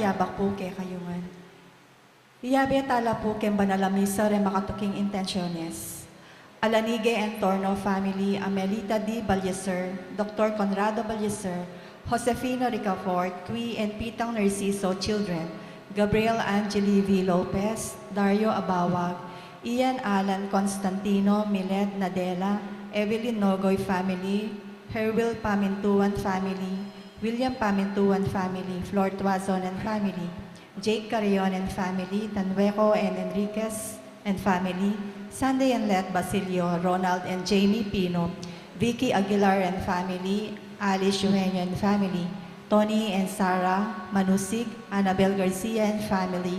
Tiyabak po kay kayungan. Iyabe tala po ken banalamisa re makatuking intenciones. Alanige and Torno family, Amelita D. Balleser, Dr. Conrado Balleser, Josefina Ricafort, Cui and Pitang Narciso children, Gabriel Angeli V. Lopez, Dario Abawag, Ian Alan Constantino, Milet Nadela, Evelyn Nogoy family, Herwil Pamintuan family, William Pamintuan family, Flor Tuazon and family, Jake Carrion and family, Tanueco and Enriquez and family, Sunday and Let Basilio, Ronald and Jamie Pino, Vicky Aguilar and family, Alice Eugenio and family, Tony and Sarah Manusig, Annabel Garcia and family,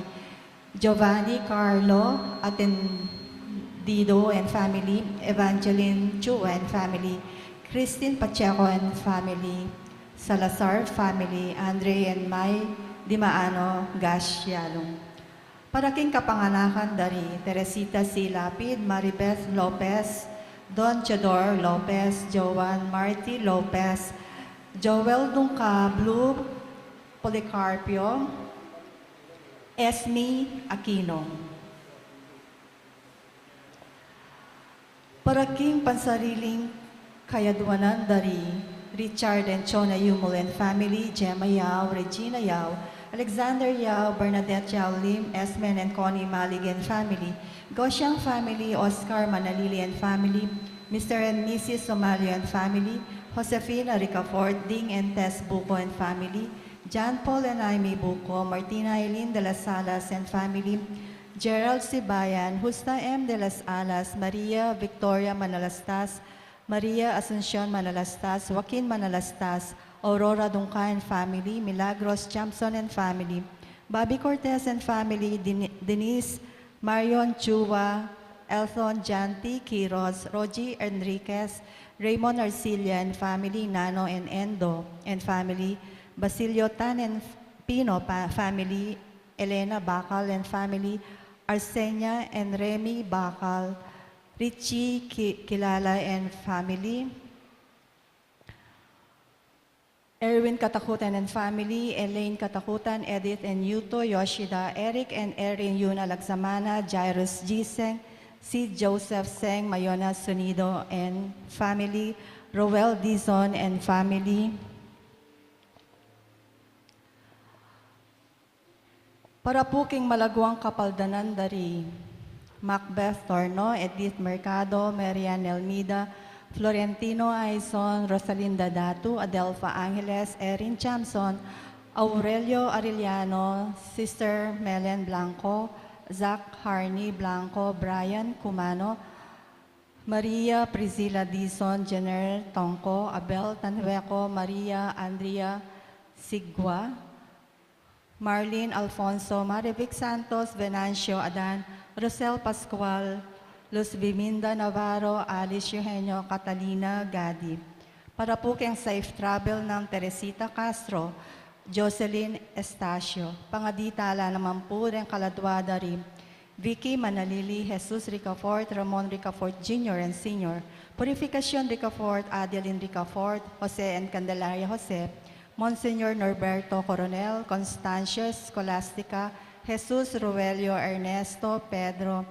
Giovanni Carlo Atendido and family, Evangeline Chu and family, Christine Pacheco and family, Salazar family, Andre and May Dimaano Gasyalong. Paraking kapanganakan dari Teresita C. Lapid, Maribeth Lopez, Don Chador Lopez, Joan Marty Lopez, Joel Dungka Blue Policarpio, Esme Aquino. Paraking pansariling kayaduanan dari Richard and Chona Yumul and family, Gemma Yao, Regina Yao, Alexander Yao, Bernadette Yao Lim, Esmen and Connie Malig and family, Gosyang family, Oscar Manalili and family, Mr. and Mrs. Somalio and family, Josefina Ricafort, Ding and Tess Buco and family, John Paul and Aimee Buco, Martina Eileen de las Salas and family, Gerald Sibayan, Justa M. de las Alas, Maria Victoria Manalastas, Maria Asuncion Manalastas, Joaquin Manalastas, Aurora Dungca and family, Milagros Champson and family, Bobby Cortez and family, Denise Marion Chua, Elthon Janti Quiroz, Rogie Enriquez, Raymond Arcilia and family, Nano and Endo and family, Basilio Tan and Pino family, Elena Bacal and family, Arsenia and Remy Bacal, Richie Kilala and family, Erwin Katakutan and family, Elaine Katakutan, Edith and Yuto, Yoshida, Eric and Erin Yuna Lagsamana, Jairus Giseng, C. Joseph Seng, Mayona Sunido and family, Roel Dizon and family, para puking malagwang kapaldanan dari Macbeth Torno, Edith Mercado, Marian Elmida, Florentino Aizon, Rosalinda Datu, Adelfa Angeles, Erin Chamson, Aurelio Arellano, Sister Melen Blanco, Zach Harney Blanco, Brian Cumano, Maria Priscilla Dizon, Jenner Tongco, Abel Tanhueco, Maria Andrea Sigua, Marlene Alfonso, Marivic Santos, Venancio Adan, Rosel Pascual, Luz Biminda Navarro, Alice Eugenio, Catalina Gadi. Para po kayong safe travel ng Teresita Castro, Jocelyn Estacio. Pangaditala naman po rin kaladwada rin, Vicky Manalili, Jesus Ricafort, Ramon Ricafort Jr. and Sr., Purificacion Ricafort, Adeline Ricafort, Jose and Candelaria Jose, Monsignor Norberto Coronel, Constancia Scholastica, Jesus Ruelio Ernesto Pedro,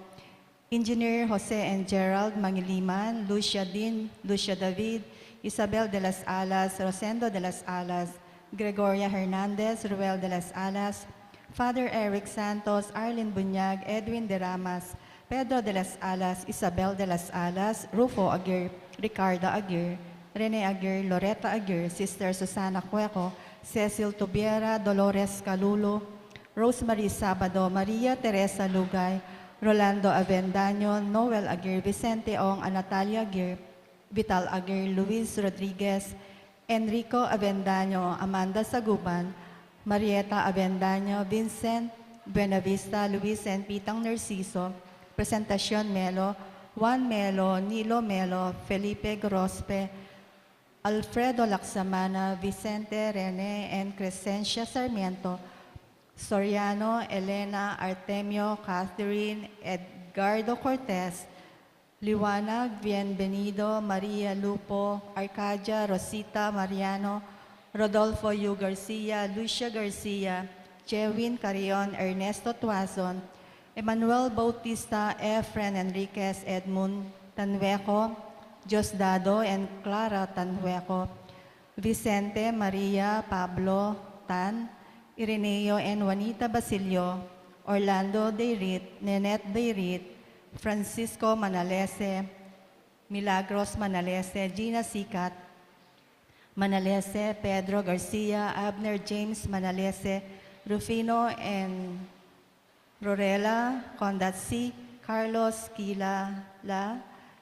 Engineer Jose and Gerald Mangiliman, Lucia Din, Lucia David, Isabel de las Alas, Rosendo de las Alas, Gregoria Hernandez, Ruel de las Alas, Father Eric Santos, Arlene Bunyag, Edwin de Ramas, Pedro de las Alas, Isabel de las Alas, Rufo Aguirre, Ricardo Aguirre, Rene Aguirre, Loretta Aguirre, Sister Susana Cueco, Cecil Tubiera, Dolores Calulo, Rosemary Sabado, Maria Teresa Lugay, Rolando Avendaño, Noel Aguirre, Vicente Ong, Natalia Aguirre, Vital Aguirre, Luis Rodriguez, Enrico Avendaño, Amanda Saguban, Marieta Avendaño, Vincent Buenavista, Luis and Pitang Narciso, Presentacion Melo, Juan Melo, Nilo Melo, Felipe Grospe, Alfredo Laksamana, Vicente Rene, and Crescencia Sarmiento, Soriano, Elena, Artemio, Catherine, Edgardo Cortez, Liwanag, Bienvenido, Maria Lupo, Arcadia, Rosita, Mariano, Rodolfo Yu Garcia, Lucia Garcia, Jewin Carrion, Ernesto Tuazon, Emmanuel Bautista, Efren Enriquez, Edmund Tanhueco, Diosdado and Clara Tanhueco, Vicente Maria Pablo Tan, Ireneo and Juanita Basilio, Orlando Deirit, Nenette Deirit, Francisco Manalese, Milagros Manalese, Gina Sikat, Manalese, Pedro Garcia, Abner James Manalese, Rufino and Rorela Condatsi, Carlos Kilala,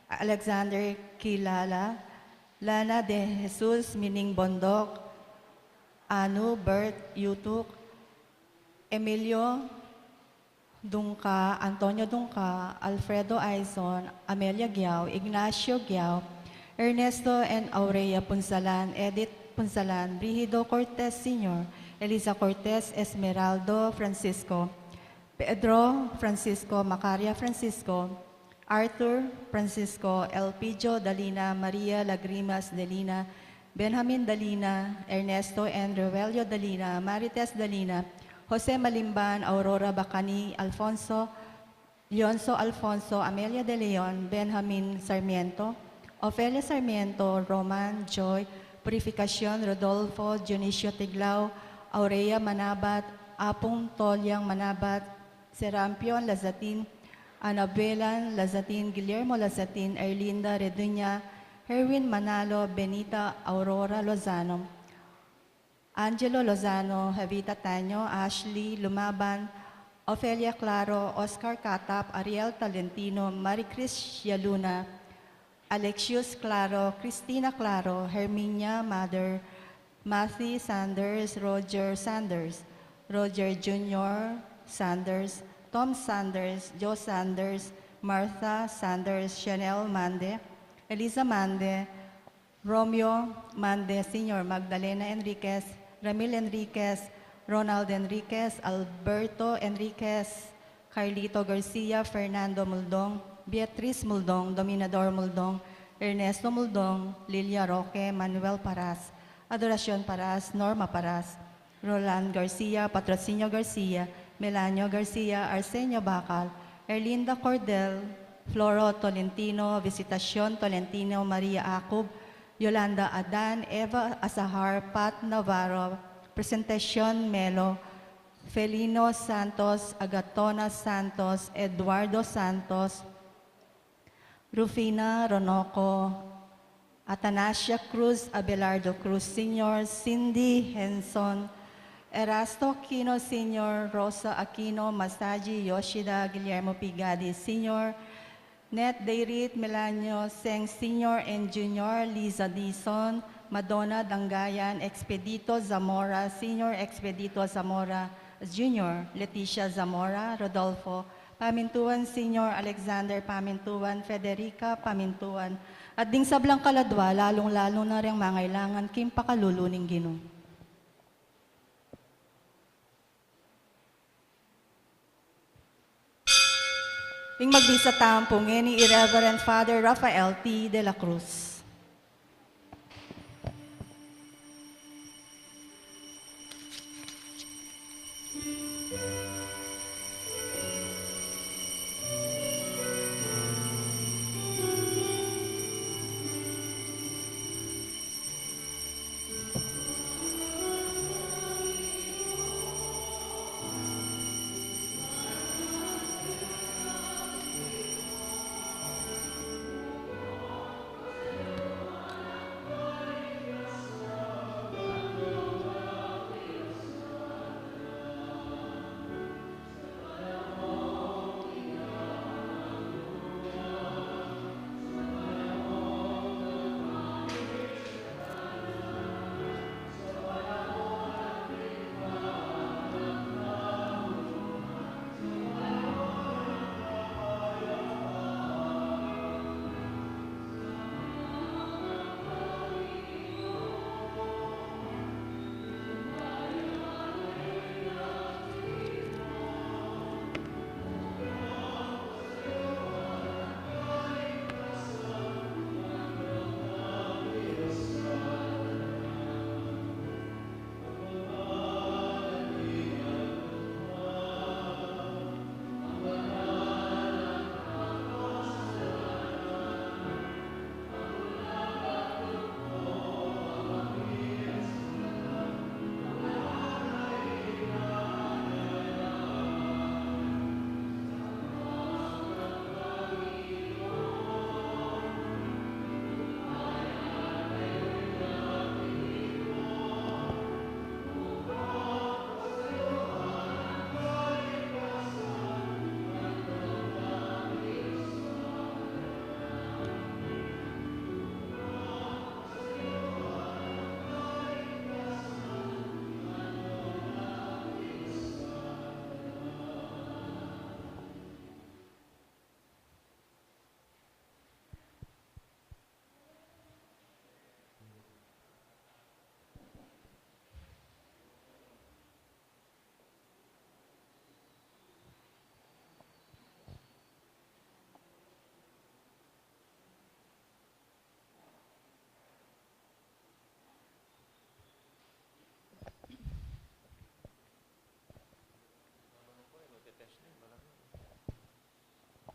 Alexander Kilala, Lana de Jesus Mining Bondok, Anu Bert Yutuk, Emilio Dungka, Antonio Dungka, Alfredo Aizon, Amelia Giao, Ignacio Giao, Ernesto and Aurea Punsalan, Edith Punsalan, Brigido Cortez Sr., Elisa Cortez, Esmeraldo Francisco, Pedro Francisco, Macaria Francisco, Arthur Francisco, Elpidio Dalina, Maria Lagrimas Dalina, Benjamin Dalina, Ernesto and Roelio Dalina, Marites Dalina, Jose Malimban, Aurora Bacani, Alfonso, Leonzo Alfonso, Amelia de Leon, Benjamin Sarmiento, Ofelia Sarmiento, Roman Joy, Purificacion, Rodolfo, Dionisio Tiglao, Aurea Manabat, Apong Tolyang Manabat, Serampion Lazatin, Anabelan Lazatin, Guillermo Lazatin, Erlinda Reduña, Herwin Manalo, Benita Aurora Lozano, Angelo Lozano, Javita Taño, Ashley Lumaban, Ofelia Claro, Oscar Catap, Ariel Talentino, Maricris Yaluna, Alexius Claro, Cristina Claro, Herminia Mother, Matthew Sanders, Roger Sanders, Roger Jr. Sanders, Tom Sanders, Joe Sanders, Martha Sanders, Chanel Mande, Elisa Mande, Romeo Mande Sr., Magdalena Enriquez, Ramil Enriquez, Ronald Enriquez, Alberto Enriquez, Carlito Garcia, Fernando Muldong, Beatriz Muldong, Dominador Muldong, Ernesto Muldong, Lilia Roque, Manuel Paras, Adoracion Paras, Norma Paras, Roland Garcia, Patrocinio Garcia, Melanio Garcia, Arsenio Bacal, Erlinda Cordel, Floro Tolentino, Visitacion Tolentino, Maria Acob, Yolanda Adan, Eva Asahar, Pat Navarro, Presentacion Melo, Felino Santos, Agatona Santos, Eduardo Santos, Rufina Ronoco, Atanasia Cruz, Abelardo Cruz Sr., Cindy Henson, Erasto Aquino Sr., Rosa Aquino, Masaji Yoshida, Guillermo Pigadi Sr., Net Deirit, Melanio Seng Sr. and Jr., Liza Dizon, Madonna Dangayan, Expedito Zamora Sr., Expedito Zamora Jr., Leticia Zamora, Rodolfo Pamintuan Sr., Alexander Pamintuan, Federica Pamintuan, at ding sablang kaladwa, lalong-lalo na rin mangailangan kim pakaluluning Ginoo. Ing magbisa tampong ni Irreverend Father Rafael T. de la Cruz.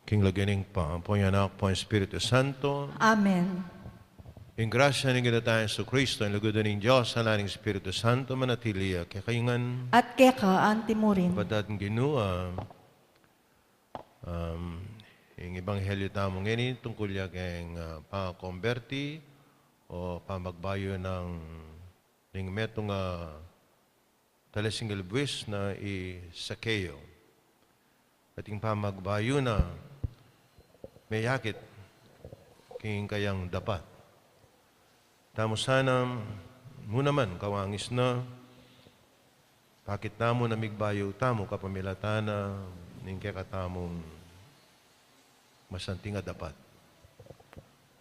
King laganing pa, po yung anak po ang Espiritu Santo, Amen. yung grasya ng ginatayan sa Kristo, ang lagodan ng Diyos, sa laning Espiritu Santo, manatiliya, kaya kayungan, At keka antimurin. badat ng ginua, yung Ebanghelyo tamong ngayon, tungkol ya kayong pang-converti, o pamagbayo ng metong talasingal buwis na Sakeo. At yung pamagbayo na may yakit, kayang dapat. Tamo sana, muna man, kawangis na, bakit tamo namigbayo tamo, kapamilatana, ning kakatamong masanting dapat.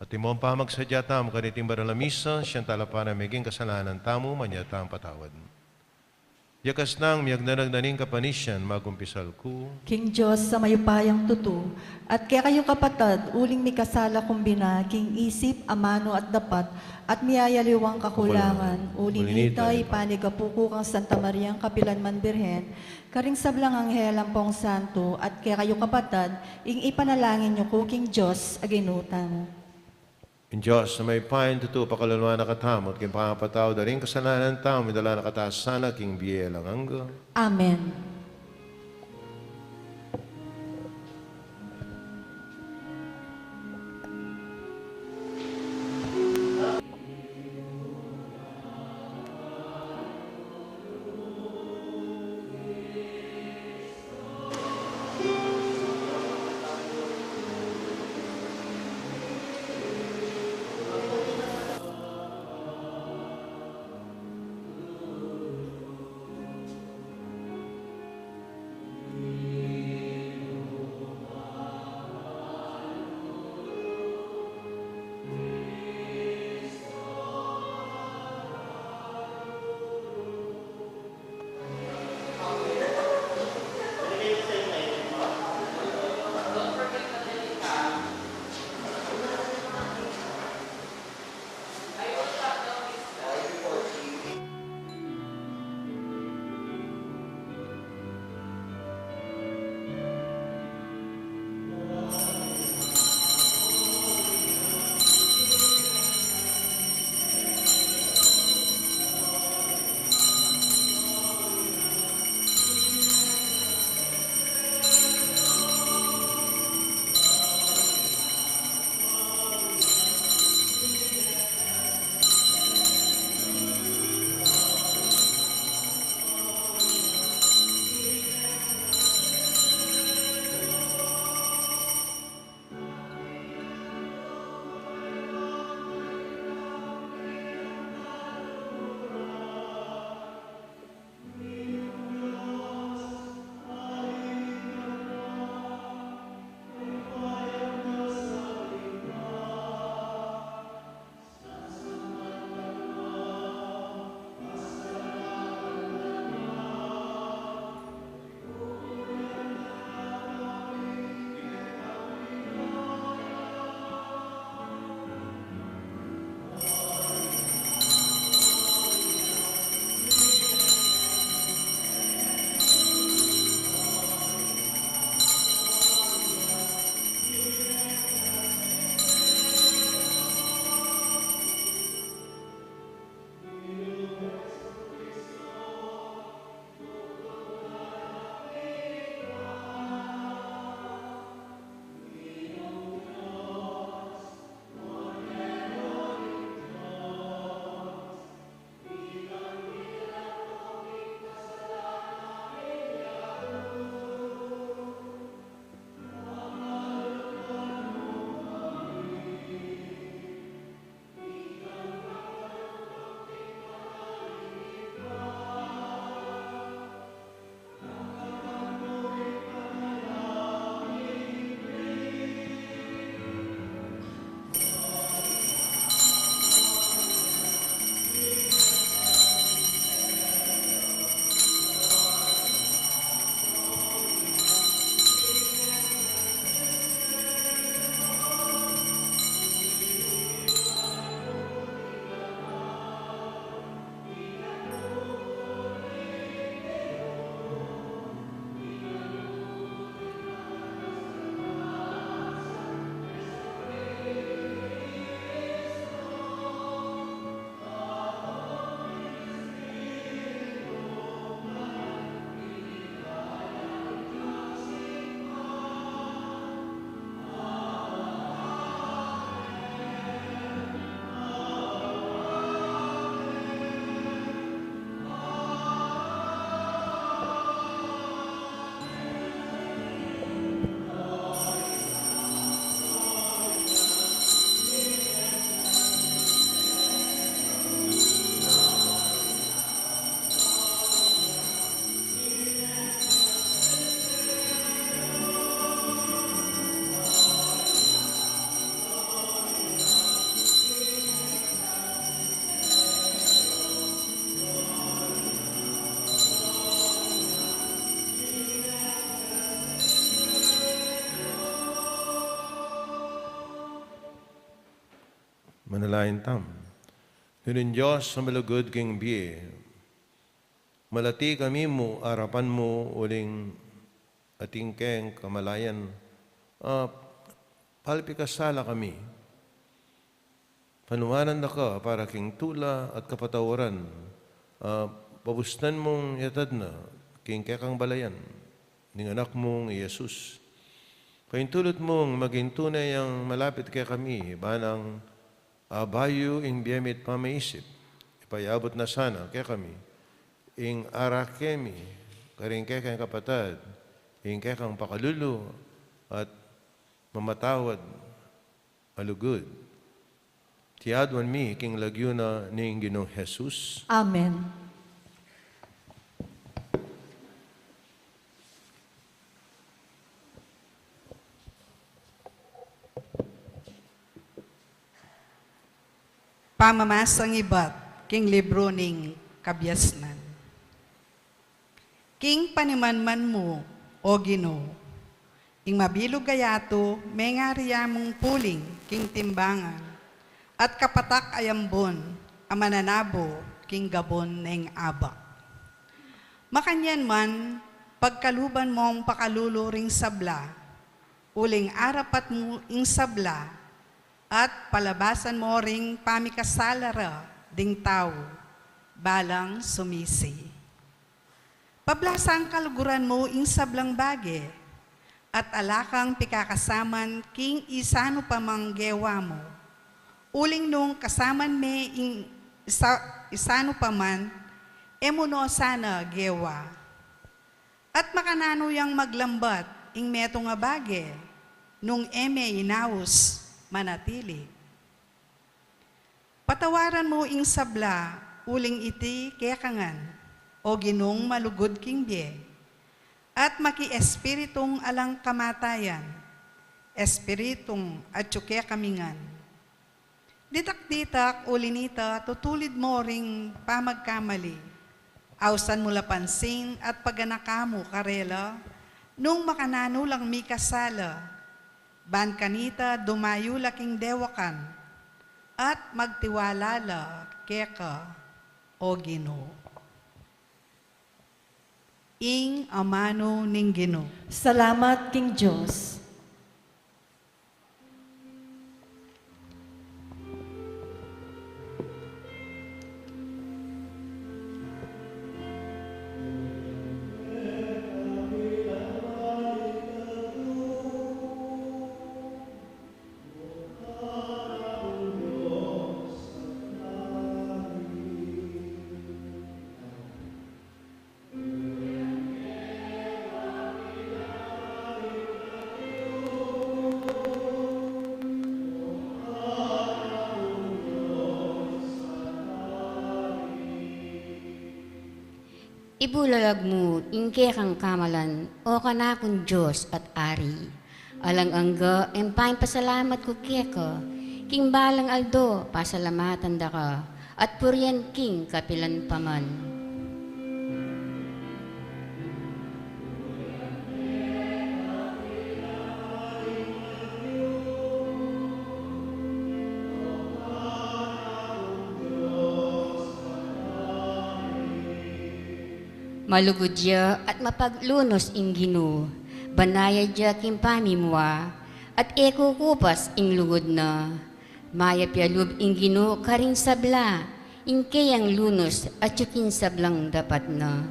At imong pamagsadya tamo, kaniting baralamisa, siyang talapana meging kasalanan tamo, manyatang patawad. Yakas nang miyag nanagdaning kapanisyan, magumpisal ko, King Diyos sa mayupayang tutu, at kaya kayo kapatad, uling mi kasala kumbina, king isip, amano at dapat, at miyayaliwang kakulangan, uling itay, panigapuko kang Santa Mariang Kapilanman Birhen, karing sablang anghel ang pong santo, at kaya kayo kapatad, ing ipanalangin nyo ko, King Diyos, aginutan. in Diyos na may pain, tuto, pakaluluan na katamot, king pangapataw, daring kasalanan tao, midala na kataas sana, king biyelang anggo. Amen. lain tam. Ngunit Diyos sa malugod king biye, malati kami mo, arapan mo, uling ating keng kamalayan, palpikasala kami. Panuwanan na ka para king tula at kapatawaran, pabustan mong yatad na, king kekang balayan, ning anak mong Yesus. Kayong tulot mong maging tunay ang malapit kay kami, banang bayo ing biyamit pamaisip, ipayabot na sana kay kami, ing arakemi, karing kay kang kapatad, ing kay kang pakalulu, at mamatawad, alugod. Tiadwan mi, king lagyo na ning Ginoong Jesus. Amen. Pamamasang ibat, king libro ning kabyasnan. King panimanman mo, o Ginoo, ing mabilog gayato, may ngariya mong puling, king timbangan, at kapatak ayambon, amananabo, king gabon ning abak. Makanyan man, pagkaluban mong pakaluluring sabla, uling arapat mo ing sabla, at palabasan mo ring pamikasalara ding tao, balang sumisi. Pablasang kaluguran mo ing sablang bage, at alakang pikakasaman king isano pamanggewa mo. Uling nung kasaman me ing isano paman, emuno sana gewa. At makanano yang maglambat ing meto nga bage, nung eme inaus, manatili. Patawaran mo ing sabla, uling iti kekangan, o Ginong malugod king biye, at maki-espiritong alang kamatayan, espiritong at tsuke kamingan. Ditak-ditak, ulinita, tutulid mo ring pamagkamali, awsan mo lapansin at paganakamo karela, nung makanano lang mi kasala, ban kanita dumayo laking dewakan, at magtiwalala keka, o Ginoo. Ing amano ning Ginoo. Salamat, King Diyos. Ibulalag mo, ingke kang kamalan, o kanakong Diyos at Ari. Alang angga, empaing pasalamat ko keka, king balang aldo, pasalamatan da ka, at purian king kapilan paman. Malugod ya at mapaglunos ing Ginoo, banaya ya king pamimwa, at eko kupas ing lugod na. Maya pialub ing Ginoo karing sabla, ing kayang lunos at yukin sablang dapat na.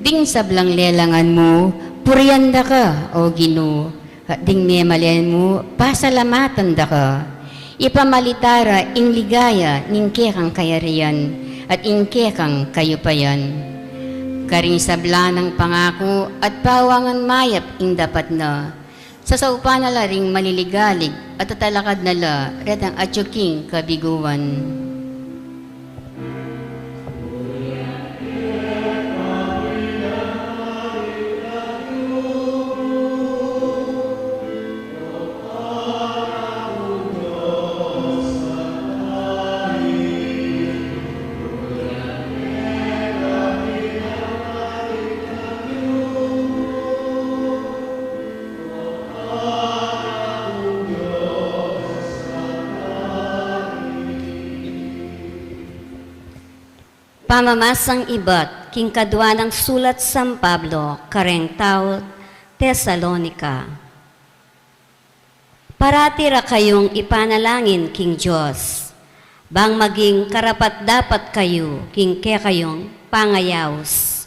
Ding sablang lelangan mo, puryanda ka, o Ginoo. Ding memalian mo, pasalamatan da ka. Ipamalitara ing ligaya ning kekang kayarian at ing kekang kayupayan. Karing sabla ng pangako at pawangan mayap ing dapat na. Sa saupa na ring maliligalig at tatalakad nala retang atyuking kabiguan. Pamamasang ibat, king kadwa ng sulat San Pablo, kareng tao, Tesalonika. Paratira kayong ipanalangin, king Diyos, bang maging karapat-dapat kayo, king kayong pangayaws.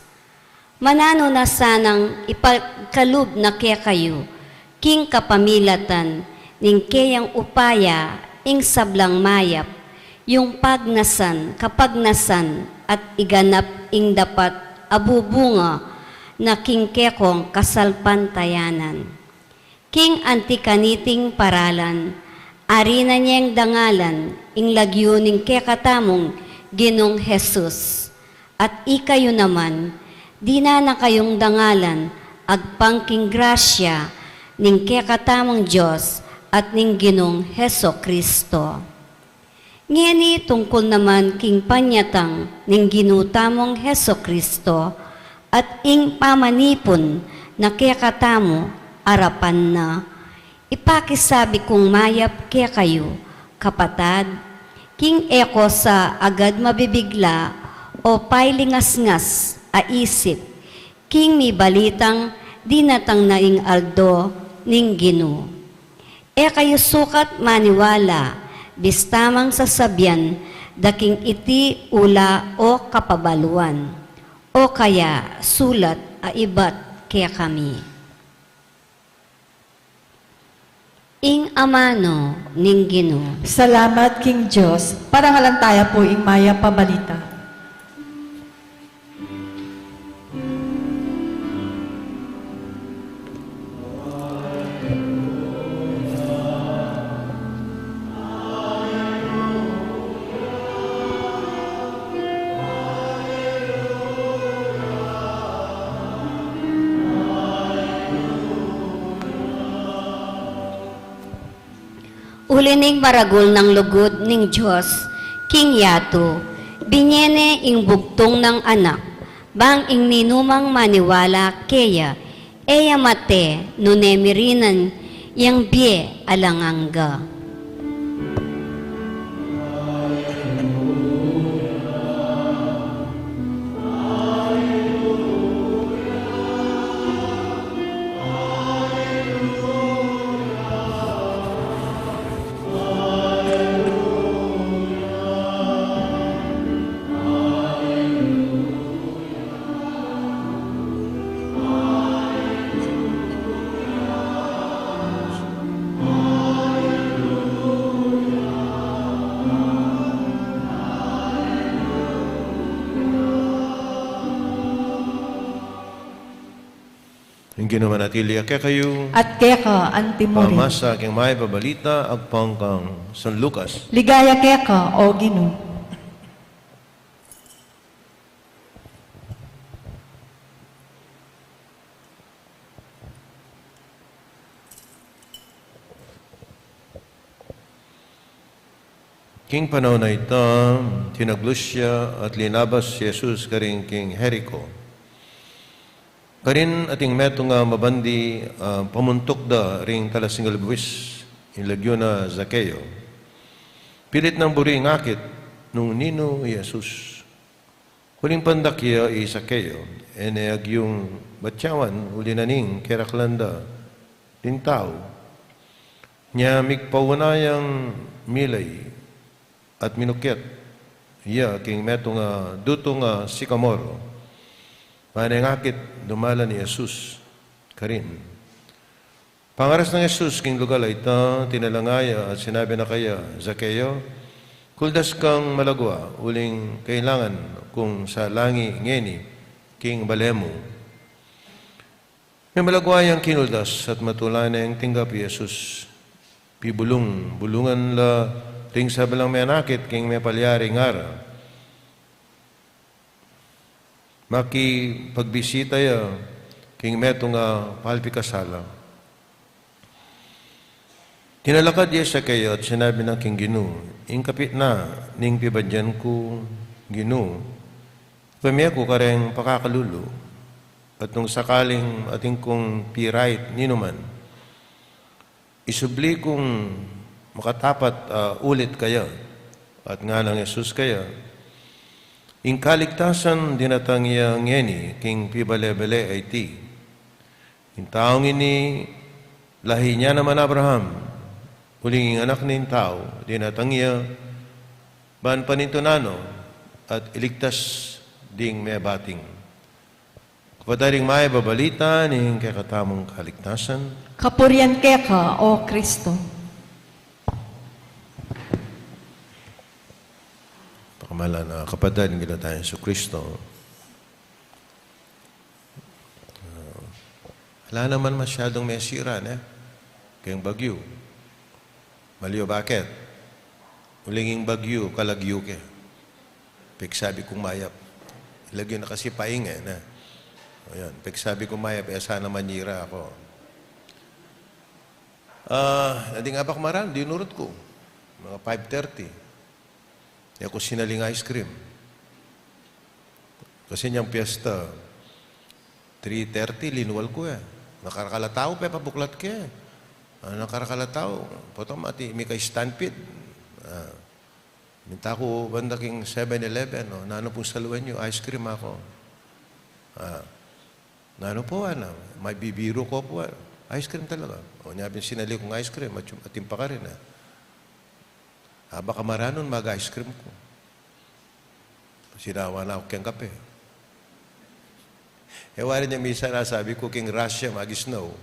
Manano na sanang ipagkalub na kayo, king kapamilatan, ning kayang upaya, ing sablang mayap, yung pagnasan, kapagnasan, at iganap ing dapat abubunga na king kekong kasalpantayanan. King antikaniting paralan, ari na niyang dangalan, ing lagyo ning kekatamong Ginong Jesus. At ikayo naman, di na kayong dangalan, agpangking grasya, ning kekatamong Diyos at ning Ginong Heso Kristo. Ngeni tungkol naman king panyatang ning ginutamong Heso Kristo at ing pamanipon na kekatamo arapan na, ipakisabi kong mayap kaya kayo, kapatad, king eko sa agad mabibigla o pailingas-ngas a isip, king mi balitang dinatang naing aldo ning Ginoo. E kayo sukat maniwala, bistamang sasabyan, daking iti ula o kapabaluan, o kaya sulat a ibat kaya kami. Ing amano ning Ginoo. Salamat, King Diyos, parangalantaya po ing maya pabalita. Ulining maragul ng lugod ning Diyos, King Yato, binyene ing bugtong ng anak, bang ing ninumang maniwala keya, eya mate nunemirinan yang bie alanganga. Ang ginamanatili kaya kayo, At keka antimuri. pamasa aking may pabalita, agpangkang San Lucas. Ligaya keka, o Ginoo. King panahon na ito, tinaglos siya at linabas si Jesus karing King Jericho. Karin ating meto nga mabandi pamuntok da ring talasingal buwis ilagyo na Zakeo. Pilit ng buri ngakit nung nino Jesus. Huling pandakya i Zakeo, ag yung batyawan uli na ning keraklanda din tao. Nya mikpawanayang milay at minukyat. Iya king meto nga duto nga sikamoro. Panangakit dumala ni Jesus karin. Pangaras ng Jesus king lugal ito tinalangaya at sinabi na kaya, Zakeo, kuldas kang malagwa uling kailangan kung sa langi ngeni king balemo. May malagwa yung kinuldas at matulay na yung tinggap Jesus. Bulungan la ting sa balang may anakit king may palyari ngara. Maki pagbisita ya king meto nga palpikasala. Tinalakad niya sa kayo at sinabi ng king Ginoo, ing kapit na ning pibadyan ko Ginoo, pamaya ko kareng pakakalulu at nung sakaling ating kong pirait ninuman, isubli kong makatapat ulit kaya at nga ng Jesus kaya, ing kaligtasan dinatang iya ngeni, king pibalebele ay ti. In taong ini, lahi niya naman Abraham, uling ing anak ning tao, dinatang iya, ban panintunano, at iligtas ding may bating. Kapadaring may babalita, ning kakatamang kaligtasan, Kapurian ka, O Kristo. Pakamalan na kapatid ng tayo sa Kristo. Wala naman masyadong may sira, kayong bagyo. Maliyo, bakit? Ulinging bagyo, kalagyo ke. Pagsabi kong mayap. Ilagyo na kasi paing na. Ayan, pagsabi kong mayap, sana manira ako. Hindi nga bakmaran, dinurot ko. Mga 5:30. Ako sinaling ice cream. Kasi niyang piyesta, 3:30, linuwal ko Nakarakalataw, pabuklat ke. Nakarakalataw. Potom ati, may kay stampede. Minta ko bandaking 7-Eleven, nano pong saluan nyo, ice cream ako. Nano po, may bibiro ko po. Ice cream talaga. Niyabing sinali kong ice cream, at timpa ka rin. Baka maranon mag-ice cream ko. Sinawa na ako keng kape. Wala niya misa na sabi ko king Russia mag-snow.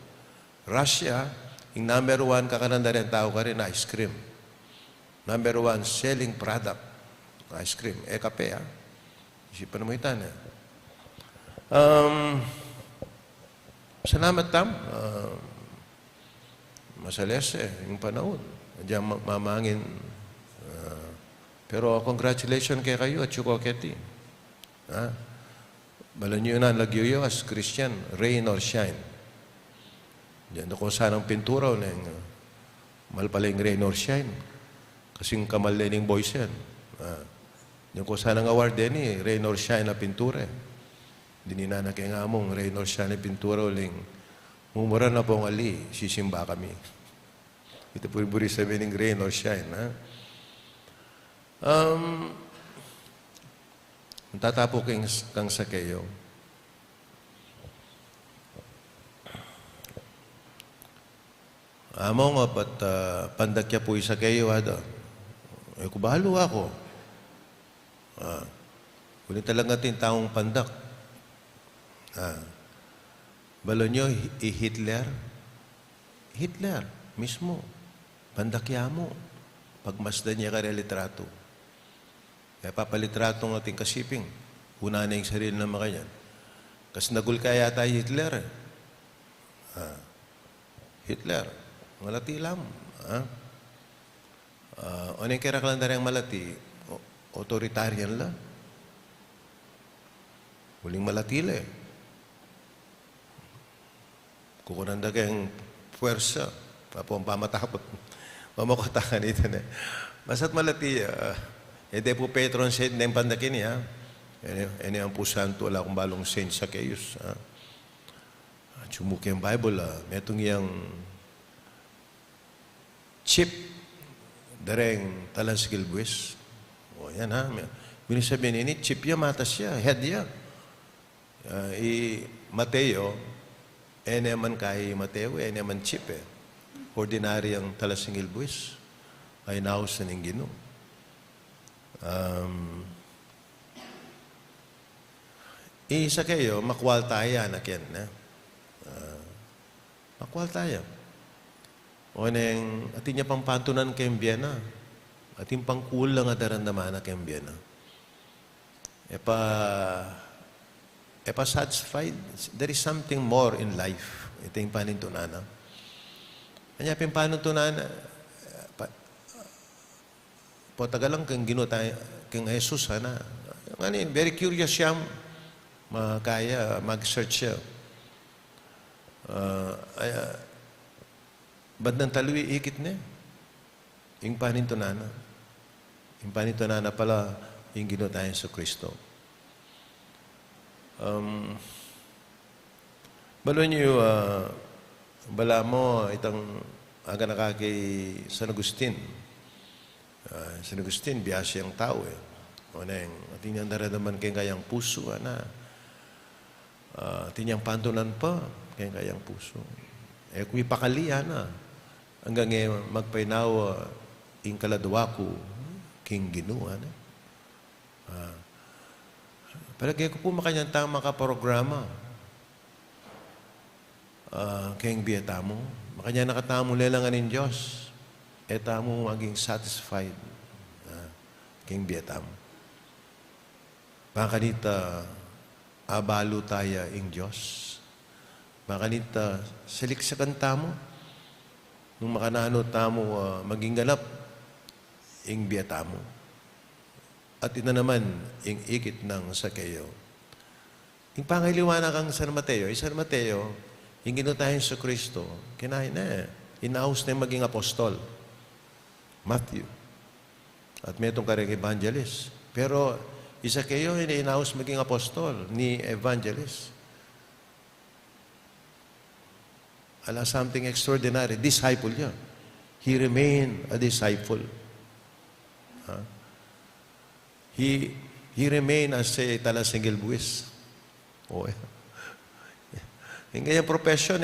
Russia, yung number 1 kakananda rin tao ka rin, ice cream. Number 1 selling product, ice cream. Kape Isipan mo itan Salamat tam. Masales yung panahon. Diyan mamangin. Pero congratulations kay kayo at yuko keti. Balan nyo na lagyo as Christian, rain or shine. Diyan ako sanang pintura ng malpaling rain or shine. Kasing kamal lening boys yan. Diyan ko sanang award din rain or shine na pintura. Dininana kay nga mong rain or shine na pintura uling mumura na pong ali, sisimba kami. Ito po yung sabi ng rain or shine. Tatapo kang Sakeyo. Amo nga pat pandakya po isa kayo kubalo ako. Kunin talaga natin taong pandak. Balo nyo, Hitler mismo. Pandakya mo. Pagmasdan niya ka litrato. Kaya papalitrato ng ating kasiping. Una na yung sarili ng mga yan. Kasi nagul kaya tayo Hitler. Hitler. Malati lang. Ano yung kiraklan na rin malati? Authoritarian lang. Huling malati lang Kukunanda kayong puwersa. Papo ang pamatapot. Mamakatakan ito na. Basta't malati, Ede po Petron said na yung pandakin niya. Ene ang po santo, wala akong balong Saint Zacchaeus. Sumuki ang Bible, metong yung chip, dareng talang skilbues. Yan Binisabihin ini, chip yan, matas siya, head yan. Mateo, ene man kay Mateo, ene man chip Ordinary ang talang skilbues. Ay naus na ng Ginoo. Isa kayo, makwal tayo na ken. Makwal tayo. O neng, atin niya pang pantunan kay Mbiyana. Atin pang kulang nga darandaman na kay Mbiyana. Epa satisfied. There is something more in life. Ito yung panintunan. Kanya panintunan, po tagalang kang ginuta kang Jesus very curious siya makaya mag-search siya. Bad ng talwi ikit na yung panintunana pala yung ginuta sa Kristo. Balo niyo bala mo itang aga nakakay San Agustin. San Agustin, biyasya ang tao O neng, ating niyang daradaman kayang puso, ana. Ating niyang pantunan pa, kayang puso. Kung ipakali, ana. Hanggang magpainawa, ing kaladwaku, king Ginoo, ana. Palagay ko po makanyang tamang kaprograma. Kayang biyata mo. Makanya nakatamo lelangan ng Diyos. Tamo maging satisfied. Kayang biyata mo. Makanita, abalo tayo ing Diyos. Makanita, salik sa kanta mo. Nung makanano tamo maging ganap, ing biyata mo. At ina naman, ing ikit ng Sakeo. Ing pangiliwanag ang San Mateo. San Mateo, yung ginutahin sa Kristo, kinahin na inaus na maging apostol. Matthew. At may itong kareng evangelist. Pero, isa kayo, inaus maging apostol ni evangelist. Ala, something extraordinary. Disciple niya. He remained a disciple. He remained as a talasingil buwis. Oh, yung kanyang profession,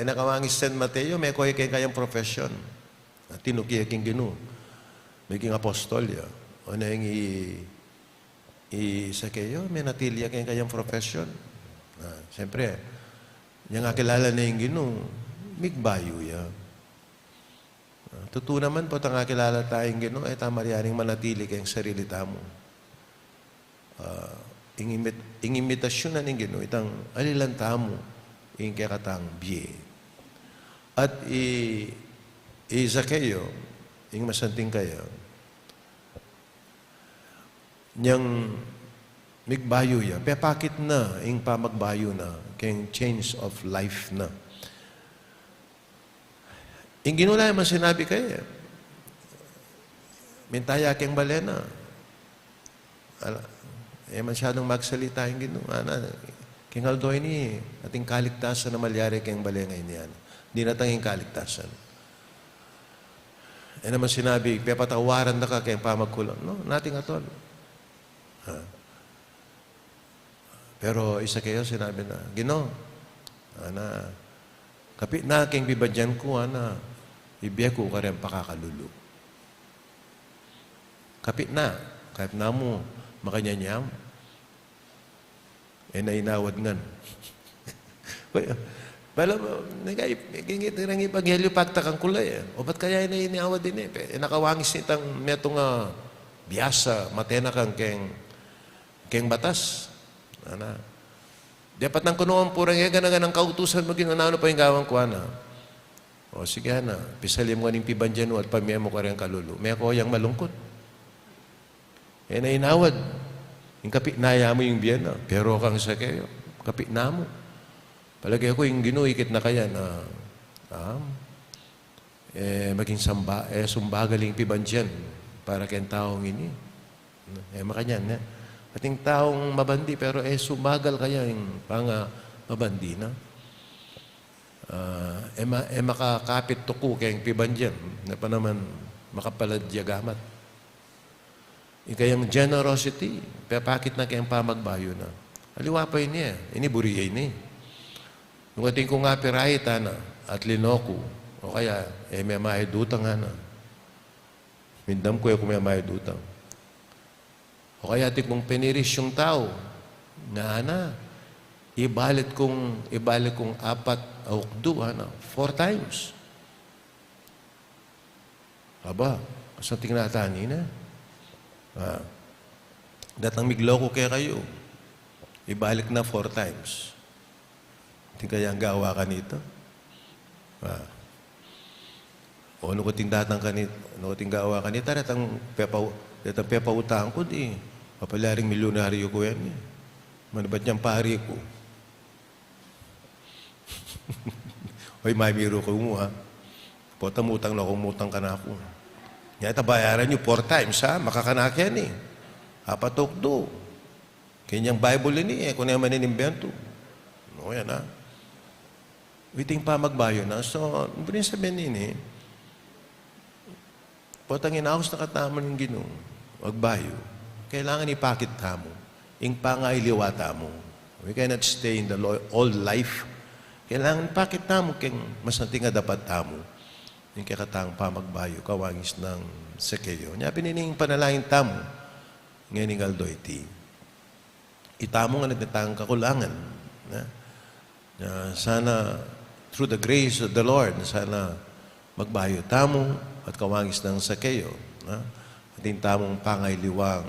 nakawangis San Mateo, may koy kayang profession. Tinukiya king Ginoo. Maging apostol ya. O na yung isa kayo, may natilya kayang profession. Siyempre, yung kakilala na yung Ginoo, migbayo ya. Totoo naman po, ang kakilala tayong Ginoo, ay tamariyaring manatili kayong sarili tamo. Ing imitasyon na ng Ginoo, itang alilan tamo, ing kakatang biye. At isa kayo, ing masanting kayo, niyang migbayo ya, pepakit na, ing pamagbayo na, kayong change of life na. Ing ginula man sinabi kayo, mintaya keng balena. Masyadong magsalita yung Ginoo. King Aldoy ni, ating kaligtasan na malyari keng balengay niyan. Di na tanging kaligtasan. Naman sinabi, pepatawaran na ka kayong pamagkulang. No, nating atol. Pero isa kayo sinabi na, Ginoo, kapit na aking bibadyan ko, ibiya ko ka rin pakakalulu. Kapit na, kahit na mo, makanyanyam, nainawad ngan. Bala mo, nagingit rin ipaghelyo pagtakang kulay. O ba't kaya inainawad din nakawangis nitang metong biyasa, matena kang keng batas. Dapat nang kunoon purang ganagan ng kautusan mo ginanano pa yung gawang ko, O sige pisalim mo ning pibandyan at pamiyamo ka rin kalulu. May ako yung malungkot. Nainawad. Yung kapit naya mo yung biyan pero kang sa kayo. Kapit na mo. Palagi ako yung ginuikit na kaya na maging sumbagaling pibandyan para kayong taong ini. Makanyan ating taong mabandi pero sumagal kaya yung mabandi na. Makakapit tuko kayong pibandyan na pa naman makapaladiyagamat. Kayang generosity, pepakit na kayang pamagbayo na. Aliwapay niya, iniburiya ni. Nung ating kong nga pirahita na at linoku, o kaya, may mahidutang Mindam ko kung may mahidutang. O kaya ating kong piniris yung tao, ibalik kong 4 o 4 times. Aba, sa tingnatani na. Datang migloko kaya kayo. Ibalik na 4 times. Hindi kaya ang gawa ka nito. O ano ko tindatang kanito, ano ko tinggawa kanito, datang pepautang ko di. Papalaring milyonaryo ko yan eh. Manabat niyang pari ko. Hoy, mamiro ko mo Potamutang na kumutang ka na ako. Yata bayaran niyo 4 times makakanak yan eh. Apatukdo. Kanyang Bible ini kung naman inimbento. O yan Witing pa magbayo na. So, sabihin ini, potang inaos na kataman ng Ginoo. magbayo, kailangan ipakit ta mo, ing pangailiwata mo. We cannot stay in the old life. Kailangan ipakit ta mo, keng masanting nga dapat ta mo. Yung kakatang pamagbayo, kawangis ng sakeyo. Nya pinining panalangin ta mo, ngayon aldo iti. Itamo nga nagtatang kakulangan. Na sana, through the grace of the Lord, sana magbayo tamo at kawangis ng sakeyo. At yung tamong pangailiwang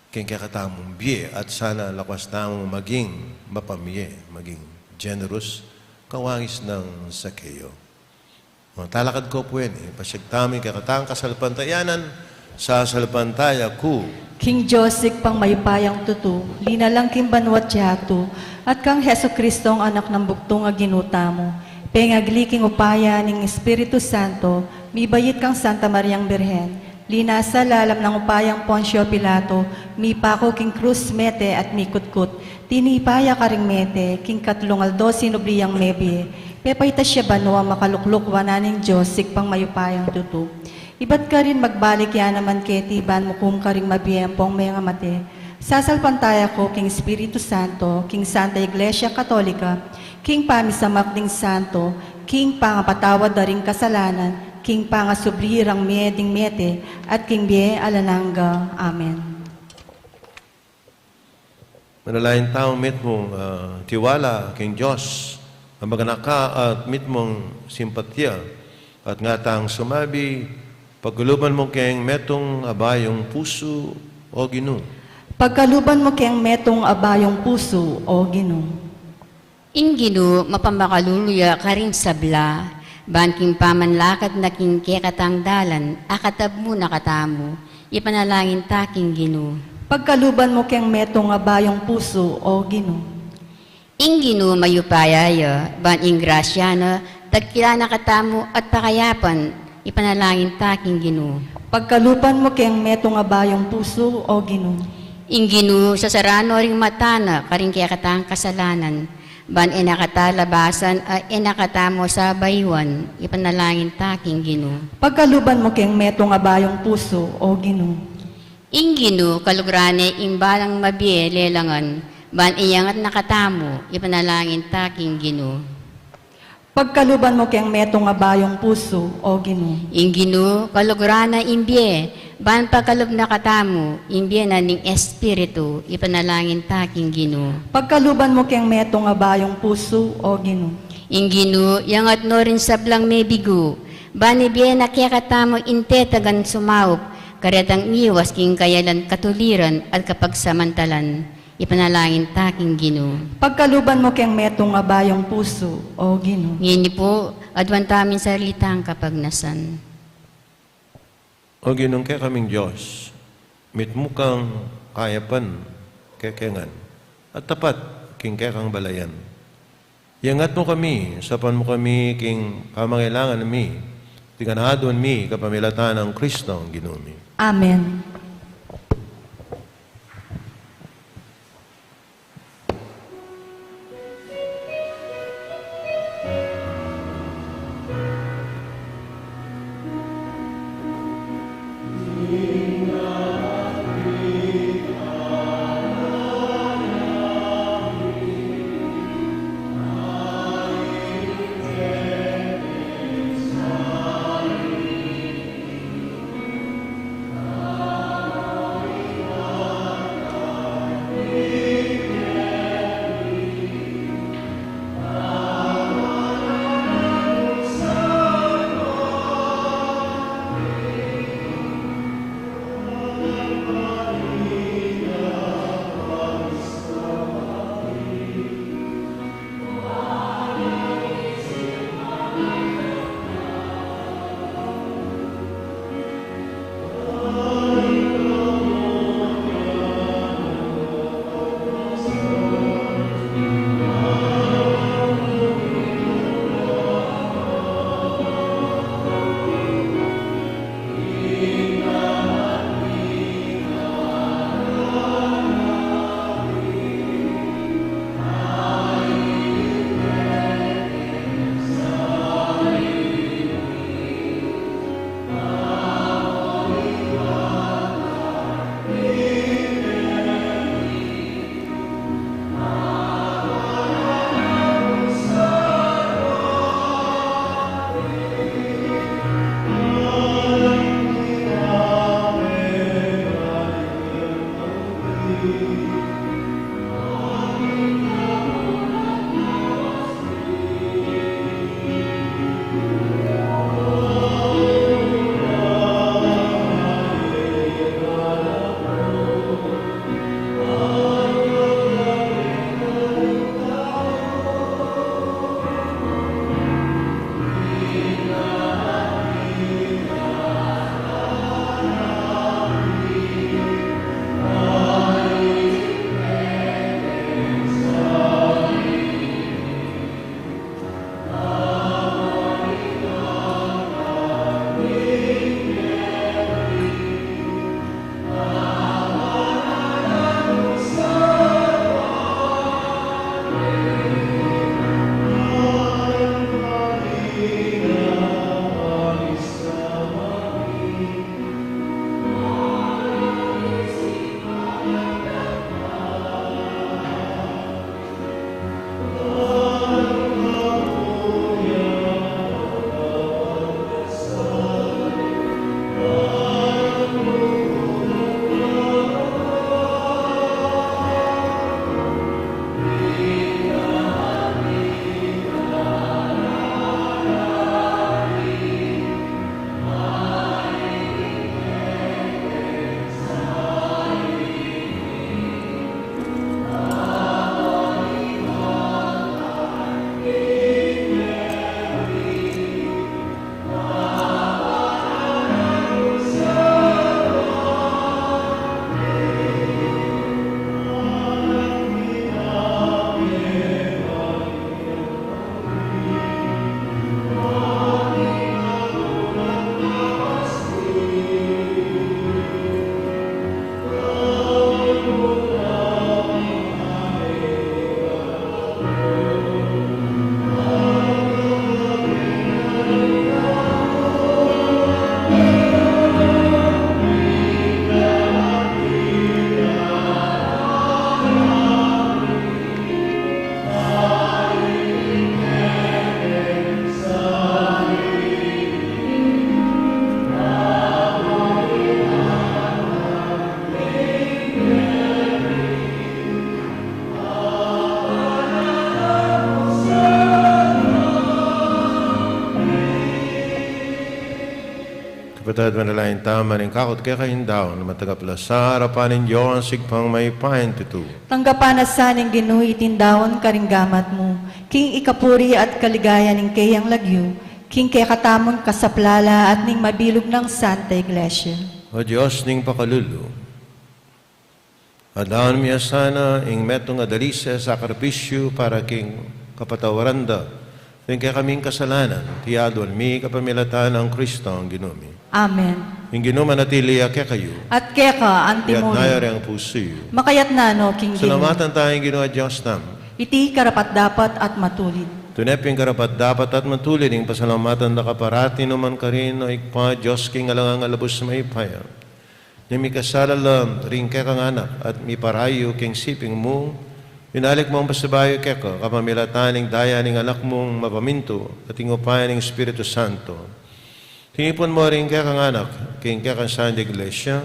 kengkakatamong biye at sana lakwas tamong maging mapamiye, maging generous, kawangis ng sakeyo. Talakad ko po yan. Pasyagtami kakatang kasalpantayanan sa salpantaya ku. King Joseph pang mayupayang tutu, linalang kimbanwat yatu, at kang Heso Kristong anak ng buktong aginuta mo. Pengagliking upaya ng Espiritu Santo, mibayit kang Santa Mariang Birhen, lina sa lalam ng upayang Poncio Pilato, mi pako king Cruz mete at mi kutkut, tinipaya ka ring mete, king katlungaldo sinubriyang mebie, pepayta siya banwa makalukluk wananing Joseph pang mayupayang tutu. Iba't ka rin magbalik yan naman ketiban mo kung ka rin mabiyempong may nga mate. Sasalpantaya ko, King Espiritu Santo, King Santa Iglesia Katolika, King Pamisamak ding Santo, King Pangapatawad da ring kasalanan, King Pangasubrirang meding mete, at King Bie Alananga. Amen. Manalayin taong mit mong tiwala, King Diyos, ang maganaka at mit mong simpatya, at nga tang sumabi, pagkuluban mo keng metong abayong puso o Ginoo. Pagkaluban mo keng metong abayong puso o Ginoo. Inginu, mapamakaluluya ka rin sabla, banking pamanlakad na king kekatang dalan, akatab mo nakatamo, ipanalangin taking Ginoo. Pagkaluban mo keng metong abayong puso o Ginoo. Inginu mayupayaya, ban ingrasya na, tagkila nakatamo at pakayapan, ipanalangin taking Ginoo. Pagkaluban mo keng metong abayong puso o Ginoo. Inginu sa sarano ring matana, karing kekatang kasalanan, ban inakatalabasan at inakatamo sa baywan, ipanalangin taking Ginoo. Pagkaluban mo keng metong abayong puso o Ginoo. Inginu kalugrane imbalang mabiye lelangan, ban iyangat nakatamo, ipanalangin taking Ginoo. Pagkaluban mo keng metong abayong puso o Ginoo. Inginu kalugrana imbye, ban pagkalub nakatamo, imbye na ning espiritu, ipanalangin taking Ginoo. Pagkaluban mo keng metong abayong puso o Ginoo. Inginu yangat no rin sablang may bigo, ban ibye nakikatamo intetagan sumaup, karetang iwas king kayalan katuliran at kapagsamantalan, ipanalangin taking Ginoo. Pagkaluban mo keng metong abayong puso o Ginoo. Ngayon po, adwan tamin salitang kapagnasan. O Ginong kaya kaming Diyos, mit mo kang kayapan, kekengan, at tapat, king kaya kang balayan. Iangat mo kami, sapan mo kami, king pamangailangan mi, tiganadon mi, kapamilatan ng Kristo ang Ginoo. Amen. Kapatid, manalain tama ng kakot kaya kahindaw na matagapla sa harapan ng Diyos sigpang may pahin titu. Tanggapan na saning ginuhi tindawon karinggamat mo, king ikapuri at kaligaya ning kayang lagyo, king kaya katamon kasaplala at ning mabilog ng Santa Iglesia. O Diyos ning pakalulu, adaan miya sana ing metong adalisa sa sakripisyo para king kapatawaranda, king kaya kaming kasalanan, tiyadon mi kapamilatan ng Kristo ang ginumi. Amen. Yung ginuma natiliya kaya kayo, At kaya ka, at antimony, nayari ang pusoyo. makayat na no, king Gino. Salamatan tayong ginawa Diyos nam. Iti karapat dapat at matulid. Tunep yung karapat dapat at matulid yung pasalamatan na kaparati naman ka rin o ikpa Diyos king alangang alabos sa maipaya. Yung may kasalalam rin kaya kang anak at may parayo king siping mo, pinalik mo ang pasabayo kaya ka kapamilataning daya ng anak mong mapaminto at ingupayan ng Espiritu Santo. Tinipon mo rin kaya kang anak, king kaya kang Santa Iglesia,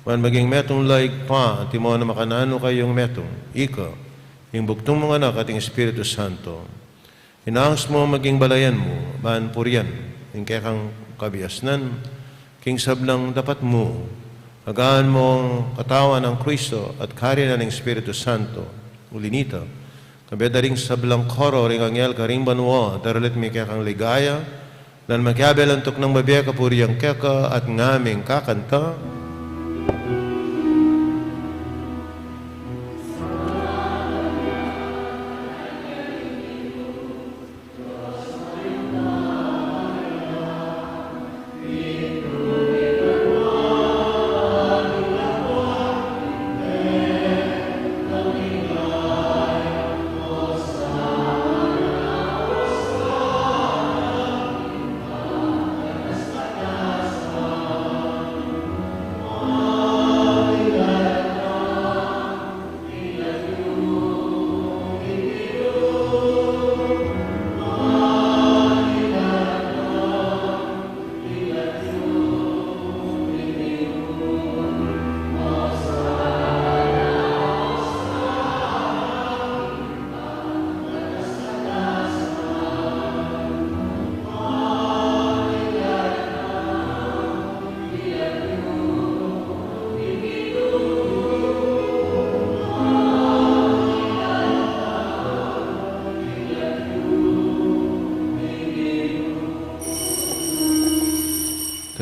wan maging metong laig pa, at mo na makanano kayong metong, ika, yung buktong mong anak at yung Espiritu Santo. Inaangas mo maging balayan mo, maan purian, yung kaya kang kabiasnan, king sablang dapat mo, agaan mo ang katawan ng Kristo at karya ng Espiritu Santo, ulinita, kabeda ring sablang koro, ring angyel karing banwa, daralit may kaya kang ligaya, dan magkabelantok ng babiya kapuriyang keka at ngaming kakanta.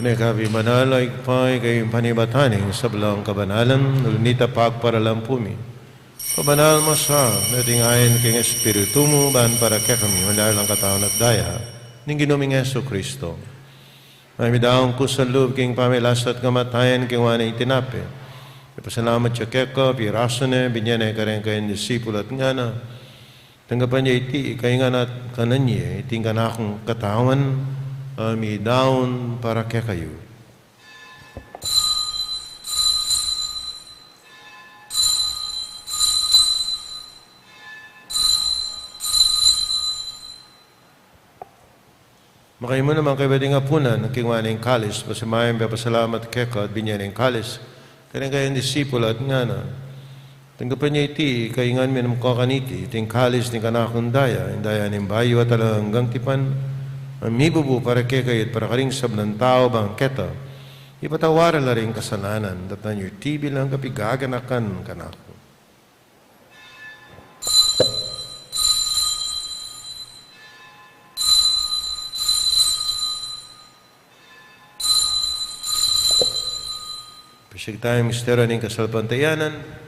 Nekabi manalo ikpay kayong panibataning sa belang kabanalan, nulunita pagparalang pumi. Kabanal mo sa nating ayon king Espiritu mo, ban para kaya kami, manalang katawan at daya, ning ginuming Yesu Kristo. May midaong ko sa loob king pamilas at kamatayan king wana itinape. Ipasalamat siya keko, pirasone, binyane ka rin kayong disipul at nga na. Tanggapan niya iti, kaya nga na kanan niya, iting ka na akong katawan, may daon para kaya kayo. Makain mo naman kayo bading apunan, ng kingwaning kalis, pasamayan pasalamat keka at binyaning kalis, kaya kayong disipul at nga na. Tanggapan niya iti, kaingan minum kakaniti, iting kalis ni kanakong daya, indaya ng bayo at alanggang tipan, amibubu para kekayit para karing sabnan tao bang keta, ipatawaran na rin kasalanan, datan yung tibi lang kapigaganakan kanako. Pasig tayo mistero ng kasalpantayanan.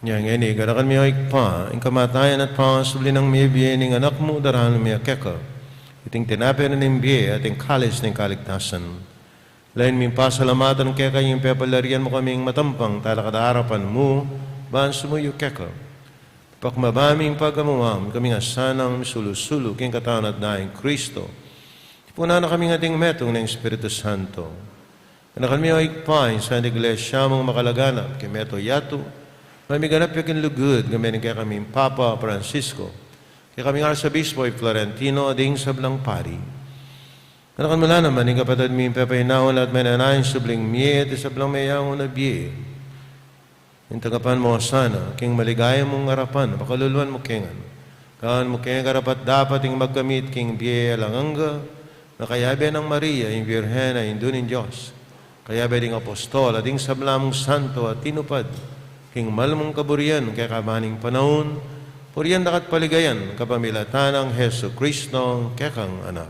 Yang ini, garakan miya ikpa, ang kamatayan at pangasuli ng miya biye ng anak mo, darahan miya keka. Iting tinapi na ng biye at ang kalis ng kaligtasan. Lain ming pasalamatan keka yung pepalarian mo kaming matampang talakadarapan mo, baan sumuyo keka. Pakmabaming pagamuam, kaming asanang misulusulo, king katawan at daing Kristo. Puna na kaming ating metong ng Espiritu Santo. Garakan miya ikpa, sa iglesia mong makalaganap, kay meto yato, mamiganap yakin lugod, gamitin kaya kami Papa Francisco, kaya kami Arsobispo Florentino, ading sablang pari. Anakan mo na naman, yung kapatid mi pepaynaon at may nanayin subling miye, at sablang mayangon na biye. Yung tagapan mo sana, king maligaya mong harapan, pakaluluan mo kingan. Kaan mo kingan karapat dapat yung magkamit king biye alanganga, na kayabe ng Maria, yung Virhen na indunin Diyos. Kayabe ding apostol, ading sablamong santo at tinupad, king malamong kaburian, kaya kamaning panahon, puriyan dakat paligayan, kapamilatan ng Heso Kristo, kaya kang anak.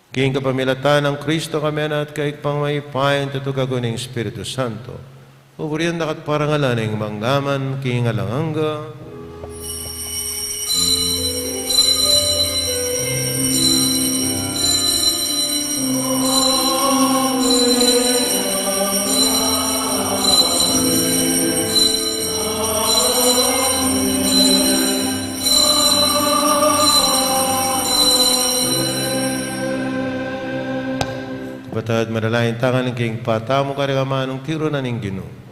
King kapamilatan ng Kristo kami na at kaig pang may payan tutugago ng Espiritu Santo, puriyan dakat parangalan ng manggaman, king alanganga, Patad madalain tangan ng king patamo karikaman ng tiro na ning Ginoo.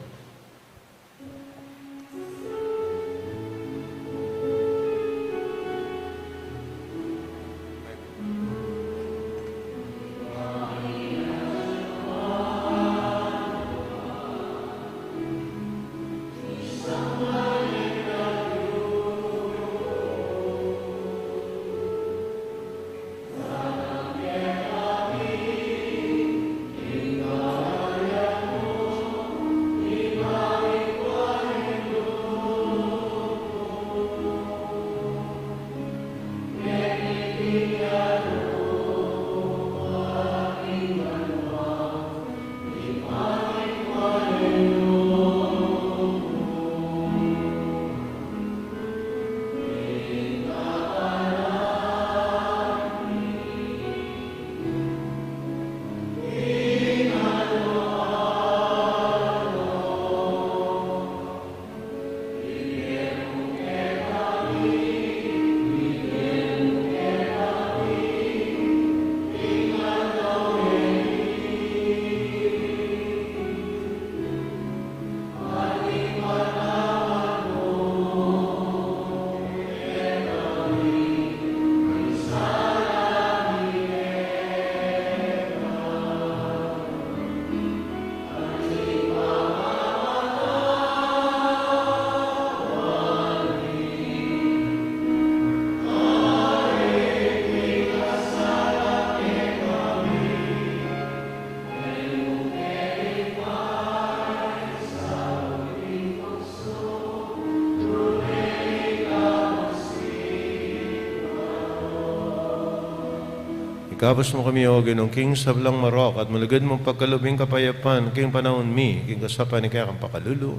Gabos mo kami, O Ginong, king sablang marok, at malagad mong pagkalubing kapayapan, king panahon mi, king kasapan ni kaya kang pakalulu.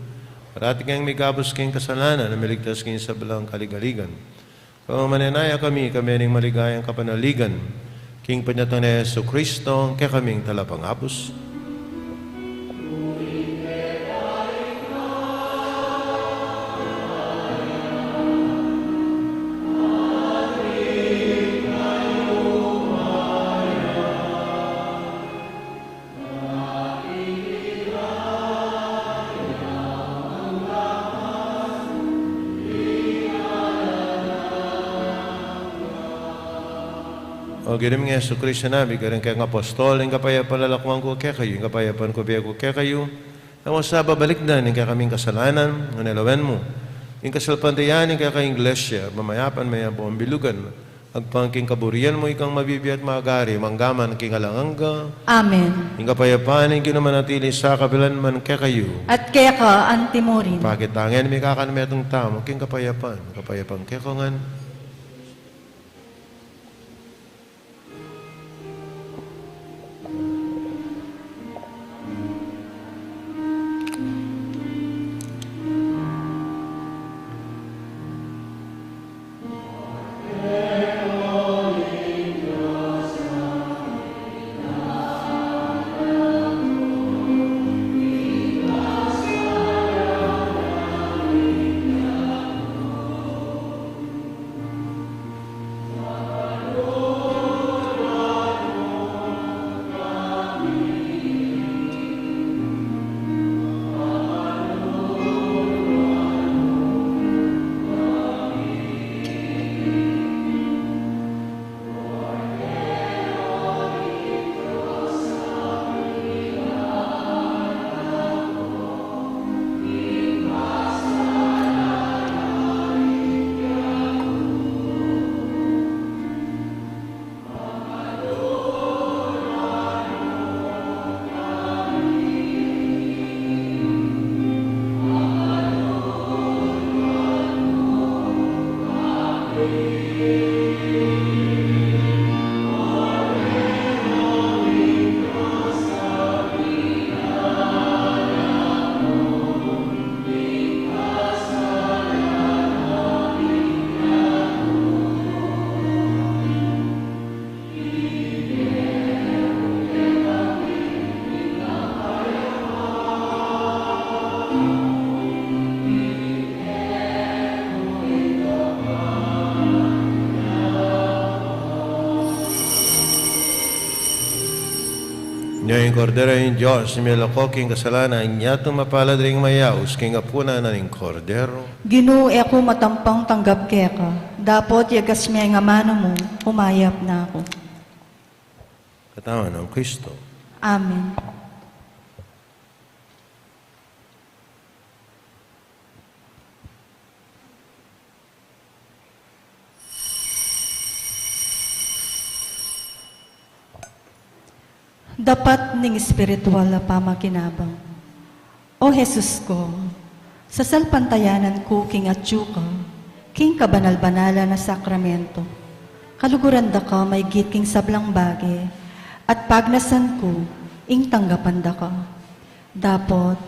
Parati kayong may gabos king kasalanan, na miligtas king sablang kaligaligan. Kung mananaya kami ning maligayang kapanaligan, king panyatang na Yesu Kristo, kaya kaming talapangapos. O ginim nga Yesu Kristo namin, karang kayang apostol, yung kapayapan lalakwang ko kaya kayo, yung kapayapan ko biya ko kaya kayo, ang sa babalik na, yung kaya kaming kasalanan, ang nilawan mo, yung kasalpantayan, yung kaya kayong iglesia, mamayapan, mayabong bilugan, agpangking kaburian mo, ikang mabibiyat magari, manggaman, king alanganga, Amen. yung kapayapan, yung ginamanatili sa kabilan man kaya kayo, At kaya ka, antimorin. pakitangin, may kakanametong tamo, king kapayapan kaya ko nga, Ngayon, kordero yung Diyos, similako king kasalanan, niya tumapalad ring mayaus, king apuna na ning kordero. Ginoo ako matampang tanggap kaya ka. Dapot yagas miya nga mano mo, humayap na ako. Katawan ng Kristo. Amen. Dapat ning espiritual na pamakinabang. O Jesus ko, sa salpantayanan ko king atsuka, king kabanal-banala na sakramento, kaluguran da ka may git king sablang bagi, at pagnasan ko, ing tanggapan da ka. Dapot,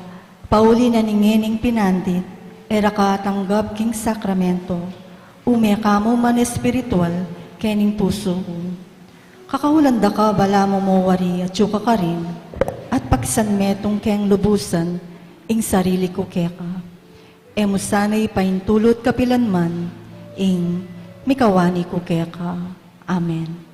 pauli na ningening pinandit, era ka tanggap king sakramento, ume ka mo man espiritual, kening puso ko. Kakahulanda ka, bala mo mawari at yuka ka rin, at pakisan metong keng lubusan, ing sarili ko keka. Emo sana'y paintulot kapilanman, ing mikawani ko keka. Amen.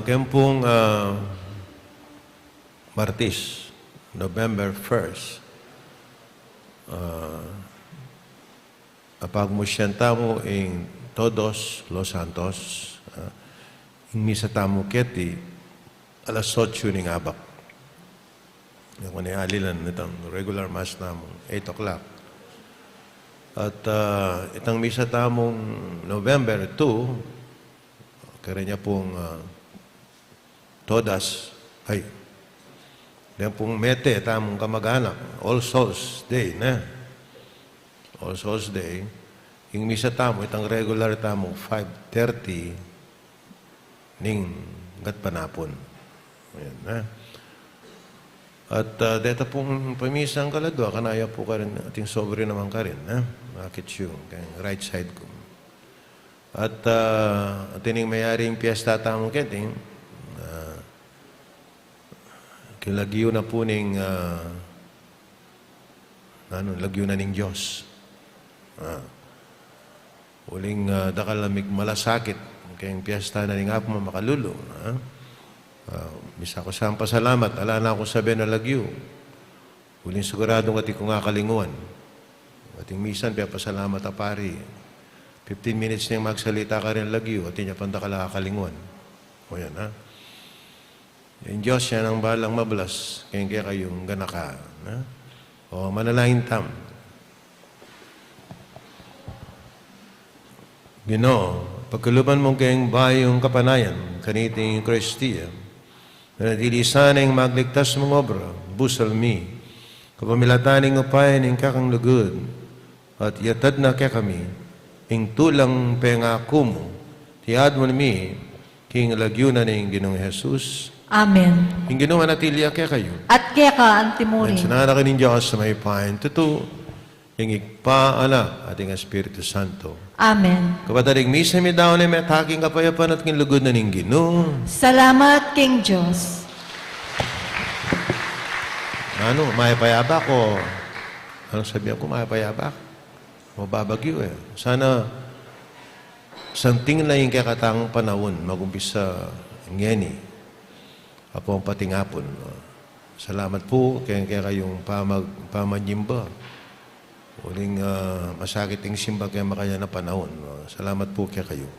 Kaya pong Martes, November 1st, apagmusyanta mo in todos los santos, in misa tamo keti, alas 8 ng abak. Yung alilan nitong regular mass namong 8 o'clock. At itang misa tamong November 2, kaya niya pong todas, yan pong mete, tamong kamag-anak, All Souls Day, na? All Souls Day, yung misa tamo, itang regular tamo, 5:30, ning gatpanapon. Ayan, na? At dito pong pamisa ang kaladwa, kanaya po ka rin, ating sobre naman ka rin, na? Makit yung right side ko. At atining mayari yung piyesta tamo keting, kilagyo na po ning lagyo na ning Diyos. Uling dakalamig malasakit kayong piyesta na ning apo makalulo. Bisa ko siyang pasalamat, ala na ako sabi na lagyo. Uling siguradong ati ko nga kalinguan. Ating misan, piya pasalamat a pari. 15 minutes niyang magsalita ka rin lagyo, ati niya panda ka kalinguan. O yan, ha? Yung Diyos yan ang balang mablas, kaya kayong ganaka. Na? O manalangin tam. Ginoo, pagkaluban mong kayong bayong kapanayan, kaniting Kristiya, na natilisan ang magligtas mong obra, busal mi, kapamilataning upay ng kakang lugod, at yatad na kaya kami, ing tulang pengako mo, tiyad mo mi, king lagyo na ng Ginoong Jesus. Amen. Ing ginawa natilya kaya kayo. At kaya ka, Antimuring. At sanana ka ng Diyos sa may pahin, totoo, ing igpaala ating Espiritu Santo. Amen. Kapataring misa mi daw na may taking kapayapan at kinlugod na ng Ginoo. Salamat, King Diyos. Ano, mayapayabak o anong sabihan ko, mayapayabak? Mababagyo eh. Sana santing na yung kakatang panahon, magumpisa ngeni. Apo ang patingapon. Salamat po kaya kayong pamanyimba. Uling masakit yung simba kaya makaya na panahon. Salamat po kaya kayo.